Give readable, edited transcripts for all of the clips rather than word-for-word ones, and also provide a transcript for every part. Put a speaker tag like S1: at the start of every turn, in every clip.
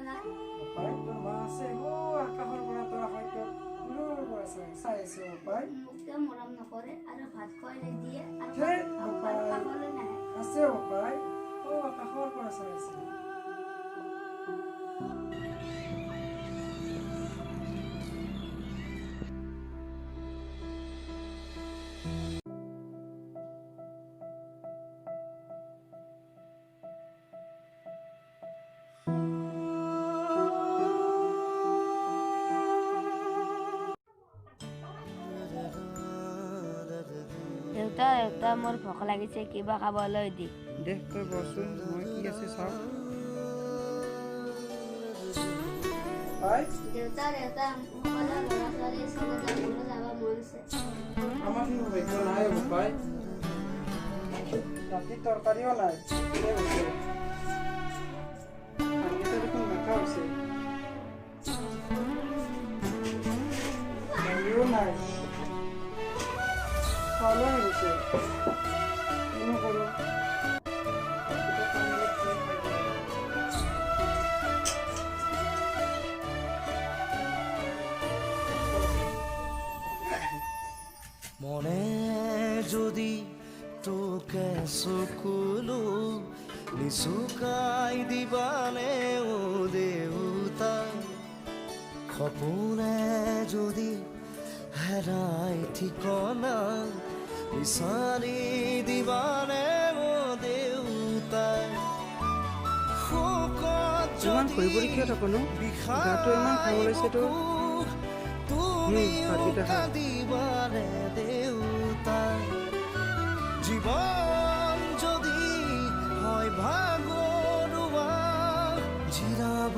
S1: নাই
S2: পাই তোৰ মা আছে ও আকাশৰ পৰা তোৰ হয়তো দূৰৰ পৰা চাই আছে পাই
S1: মোক কিয় মৰম নকৰে আৰু ভাত খুৱাই নিদিয়ে আৰু
S2: সেই
S1: খাবলৈ নাহে
S2: আছে পাই ও আকাশৰ পৰা চাই আছে
S1: দেউতা মোৰ ভোক লাগিছে কিবা খাবলৈ দি
S2: দেখ তই বচোন মই কি আছে চাও পাই
S1: দেউতা সকলো ল'ৰা ছোৱালী স্কুলত যাব মন আছে
S2: আমার ভাগ্য নাই পাই রাতে তরকারিও নাই আমি তো দেখুন মাখা হচ্ছে দালিও নাই চাউলো হয়েছে কিনো করো
S3: মনে যদি তোকে চকুলো নিচুকাই দিবানে ও দেউতা সপোনে যদি হেৰাই ঠিকনা বিচাৰি দিবানে ও দেউতা
S2: ইমান কৰি কৰি কিয় থাকনো গাটো ইমান খাব লৈছেতো ভাতকেইটা খা
S3: দিবানে দেউতা জীবন যদি হয় ভাগৰুৱা জিৰাব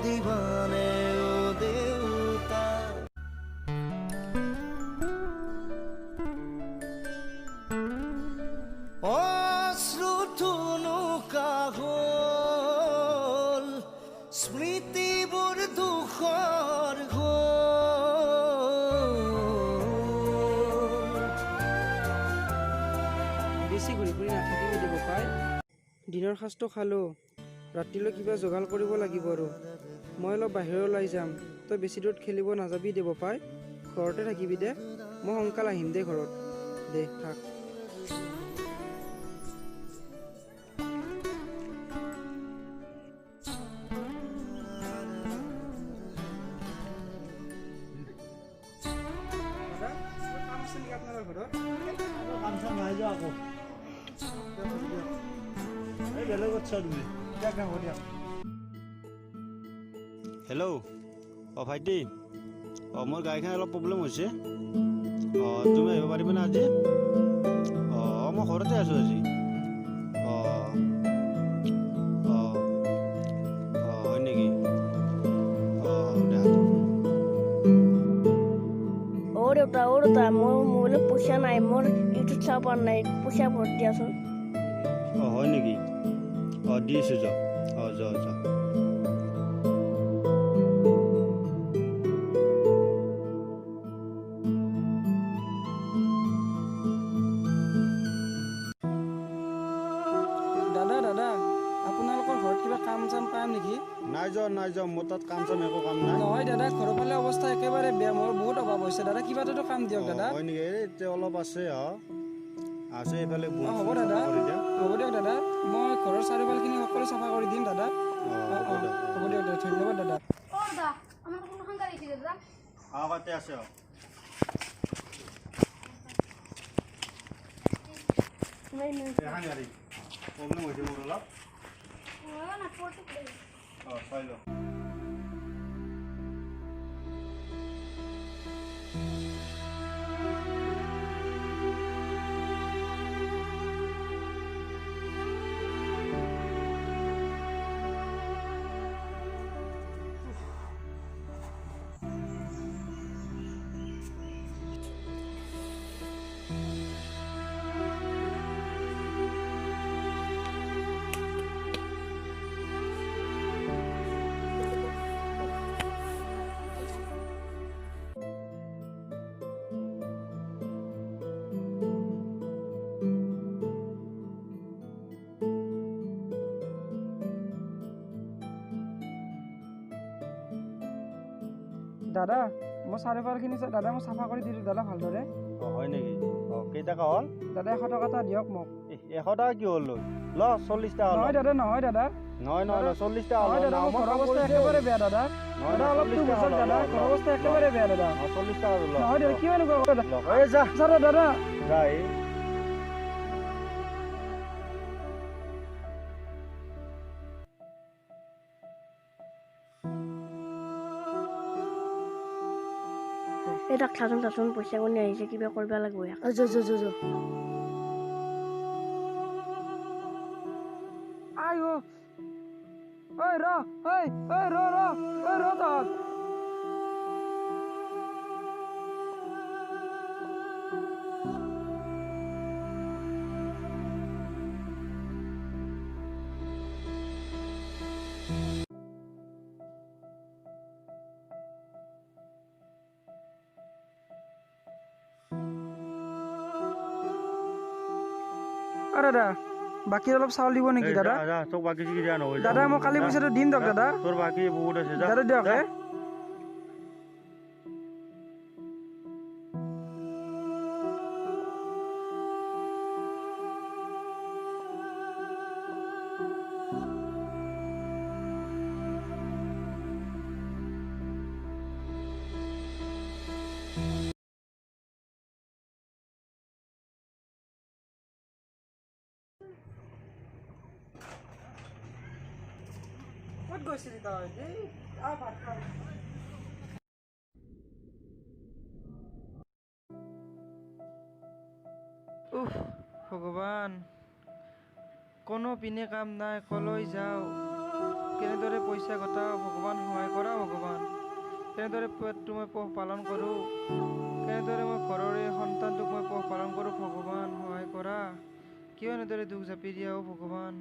S3: দিবানে ও দেউতা অশ্ৰুথুনো কাহল স্মৃতিবোৰ দুখৰ
S2: বেছি ঘূৰি ফুৰি নাথাকিবি দিব পাই দিনৰ সাজটো খালো ৰাতিলৈ কিবা যোগাৰ কৰিব লাগিব আৰু মই অলপ বাহিৰলৈ যাম তই বেছি দূৰত খেলিব নাযাবি দিব পাই ঘৰতে থাকিবি দে মই সোনকালে আহিম দে ঘৰত দে থাক
S4: হেল্ল' ভাইটি মোৰ গাড়ীখন অলপ প্ৰব্লেম হৈছে তুমি আহিব পাৰিবানে আজি মই ঘৰতে আছোঁ আজি হয় নেকি
S5: দেউতা মোৰ মোবাইলত পইচা নাই মোৰ ইউটিউব চাব পৰা নাই পইচা ভৰ্তি দিয়াচোন
S4: হয় নেকি দি আছোঁ যা যা
S2: দাদা আপোনালোকৰ ঘৰত কিবা কাম চাম পাম নেকি
S4: নাই যোৱা মোৰ তাত কাম চাম একো কাম নাই
S2: নহয় দাদা ঘৰৰ ফালে অৱস্থা একেবাৰে বেয়া মোৰ বহুত অভাৱ হৈছে দাদা কিবা এটাতো কাম দিয়ক দাদা
S4: হয় নেকি এতিয়া অলপ আছে আছে এইফালে
S2: হ'ব দাদা হ'ব দিয়ক দাদা মই ঘৰৰ চাৰিওফালখিনি সকলো চাফা কৰি দিম দাদা হ'ব দিয়ক দাদা ধন্যবাদ দাদা
S4: তাতে আছে গাড়ী প্ৰব্লেম হৈছে মোৰ অলপ চাই লওঁ
S2: দাদা মই চাৰিওফালখিনি দাদা মই চাফা কৰি দিলোঁ দাদা ভালদৰে।
S4: হয় নেকি? কেইটকা হ'ল?
S2: দাদা 100 টকা এটা দিয়ক মোক।
S4: 100 টকা কি হ'ল? ল 40 টকা।
S2: নহয় দাদা নহয় দাদা।
S4: নহয় 40 টকা।
S2: নহয় দাদা মোৰ ঘৰৰ অৱস্থা একেবাৰে বেয়া দাদা। দাদা অলপ তো বুজক দাদা, ঘৰৰ অৱস্থা একেবাৰে বেয়া দাদা।
S4: 40 টকা ল।
S2: নহয় দাদা কিয় এনেকুৱা কৰে দাদা?
S4: এই যা
S2: দাদা
S4: যাই।
S5: এই তাক চাচোন পইচা কোনে আহিছে কিবা কৰিব লাগিব ইয়াক।
S2: আই ঐ ৰ তহঁত। দাদা বাকী অলপ চাউল দিব নেকি দাদা?
S4: তোক বাকী কি দিয়া নহয়
S2: দাদা মই কালি পইচাটো দিম দিয়ক দাদা।
S4: তোৰ বাকী বহুত আছে
S2: দাদা দিয়ক। ক'ত গৈছিলি তই? ভাত খা। ভগৱান কোনো পিনে কাম নাই, কলৈ যাওঁ, কেনেদৰে পইচা ঘটাওঁ, ভগৱান সহায় কৰা ভগৱান। কেনেদৰে পেটটো মই পোহ পালন কৰোঁ, কেনেদৰে মই ঘৰৰে সন্তানটোক মই পোহ পালন কৰোঁ, ভগৱান সহায় কৰা। কিয় এনেদৰে দুখ জাপি দিয়া ভগৱান।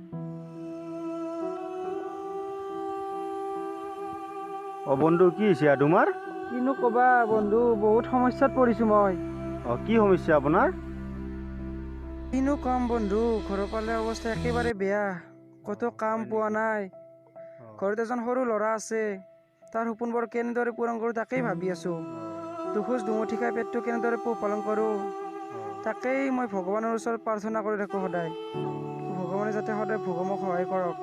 S4: বন্ধু কি হৈছে তোমাৰ?
S2: কিনো ক'বা বন্ধু, বহুত সমস্যাত পৰিছোঁ মই।
S4: কি সমস্যা আপোনাৰ?
S2: কিনো কম বন্ধু, ঘৰৰ ফালে অৱস্থা একেবাৰে বেয়া, ক'তো কাম পোৱা নাই। ঘৰত এজন সৰু ল'ৰা আছে, তাৰ সপোনবোৰ কেনেদৰে পূৰণ কৰোঁ তাকেই ভাবি আছোঁ। দুখোজ দুমুঠি খাই পেটটো কেনেদৰে পোহপালন কৰোঁ তাকেই মই ভগৱানৰ ওচৰত প্ৰাৰ্থনা কৰি থাকোঁ সদায়। ভগৱানে যাতে সদায় মোক সহায় কৰক।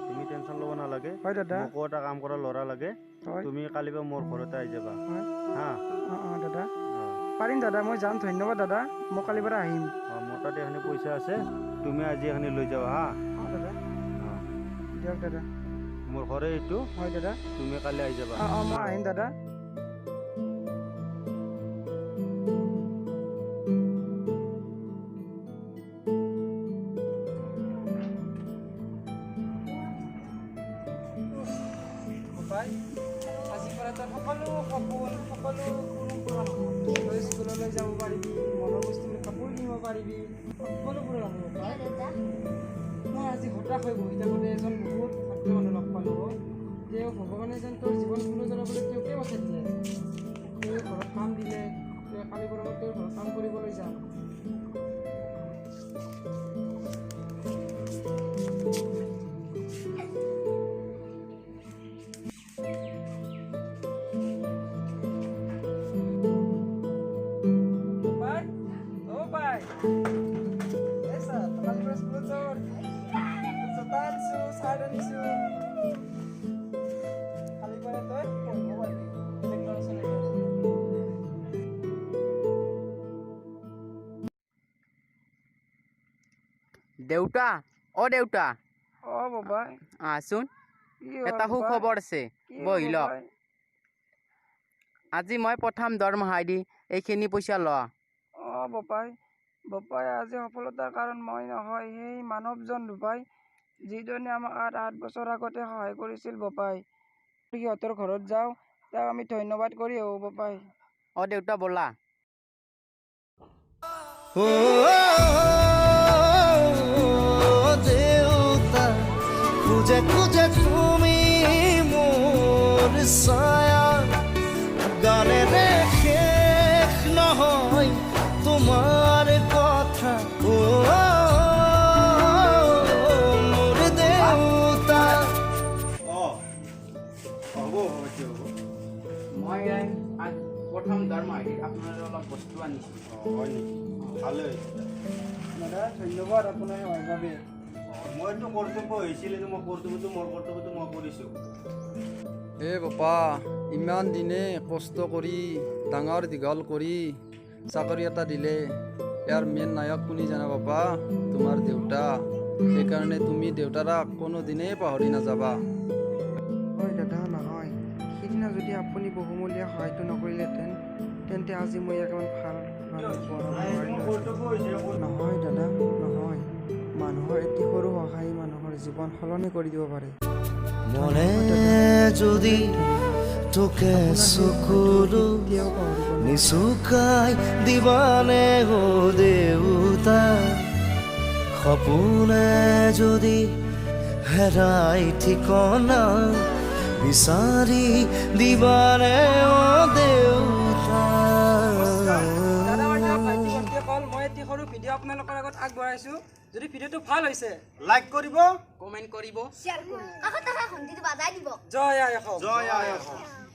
S4: তুমি টেনশ্যন ল'ব নালাগে।
S2: হয় দাদা।
S4: মোকো এটা কাম কৰা ল'ৰা লাগে। তুমি কালিৰ পৰা মোৰ ঘৰতে আহি যাবা। হা
S2: দাদা পাৰিম দাদা, মই যাম। ধন্যবাদ দাদা, মই কালিৰ পৰা আহিম।
S4: মোৰ তাতে এখানি পইচা আছে, তুমি আজি এখানি লৈ যাবা। হা
S2: দাদা দিয়ক দাদা।
S4: মোৰ ঘৰে এইটো।
S2: হয় দাদা।
S4: তুমি কালি আহি যাবা।
S2: মই আহিম দাদা। আজিৰ পৰা তই সকলো সপোন সকলো পূৰণ হ'ব। তই স্কুললৈ যাব পাৰিবি, মনৰ বস্তুবোৰ কাপোৰ কিনিব পাৰিবি, সকলো পূৰণ হ'ব। মই আজি হতাশ হৈ বহি থাকোঁতে এজন বহুত ভদ্ৰ মানুহ লগ পালোঁ। তেওঁ ভগৱানে যেন তোৰ জীৱন সুন্দৰ জ্বলাবলৈ তেওঁকে পঠাই দিলে। তেওঁ ঘৰত কাম দিলে, তেওঁ কালিৰ পৰা তেওঁৰ ঘৰত কাম কৰিবলৈ যাম।
S6: দেউতা দেউতা
S2: বাবাই
S6: আছোন, এটা সুখবৰ আছে, বহি ল। আজি মই প্ৰথম দৰমহা দি এইখিনি পইচা ল।
S2: বাপাই আজি সফলতাৰ কাৰণ মই নহয়, সেই মানৱজন বাপাই, যিজনে আমাক 8 বছৰ আগতে সহায় কৰিছিল বাপাই। সিহঁতৰ ঘৰত যাওঁ, তাক আমি ধন্যবাদ কৰি আহোঁ বাপাই।
S6: দেউতা ব'লা।
S3: দেউতা খুঁজে খুঁজে তুমি মোৰ ছায়া, গানেৰে শেষ নহয় তোমাৰ কথা। মোৰ দেউতা।
S6: মই প্ৰথম মাহিদুল আপোনাৰ অলপ বস্তু আনিছোঁ
S4: হয় নেকি ভালে হৈছে
S2: দাদা ধন্যবাদ আপোনাৰ সেৱাৰ বাবে
S4: মইতো কৰ্তব্য হৈছিলে মই কৰ্তব্যটো মোৰ কৰ্তব্যটো মই কৰিছোঁ
S7: এ বাপা ইমান দিনে কষ্ট কৰি ডাঙৰ দীঘল কৰি চাকৰি এটা দিলে ইয়াৰ মেইন নায়ক কোনি জানা বাপা তোমাৰ দেউতা সেইকাৰণে তুমি দেউতাৰাক কোনোদিনেই পাহৰি নাযাবা
S2: হয় দাদা নহয় সিদিনা যদি আপুনি বহুমূলীয়া সহায়টো নকৰিলেহেঁতেন তেন্তে আজি মই একেবাৰে ভাল নহয় দাদা নহয় মানুহৰ এটি সৰু সহায় মানুহৰ জীৱন সলনি কৰি দিব পাৰে
S3: মনে যদি তোকে চকুলো নিচুকাই দিবানে ও দেউতা সপোনে যদি হেৰাই ঠিকনা বিচাৰি দিবানে ও দেউতা
S2: মই এটি সৰু ভিডিঅ' আপোনালোকৰ আগত আগবঢ়াইছোঁ যদি ভিডিঅ'টো ভাল হৈছে
S4: লাইক কৰিব
S6: কমেণ্ট কৰিব
S1: শ্বেয়াৰ কৰিব কাষত থকা ঘণ্টিটো বাজাই দিব
S2: জয় আই অসম
S4: জয় আই অসম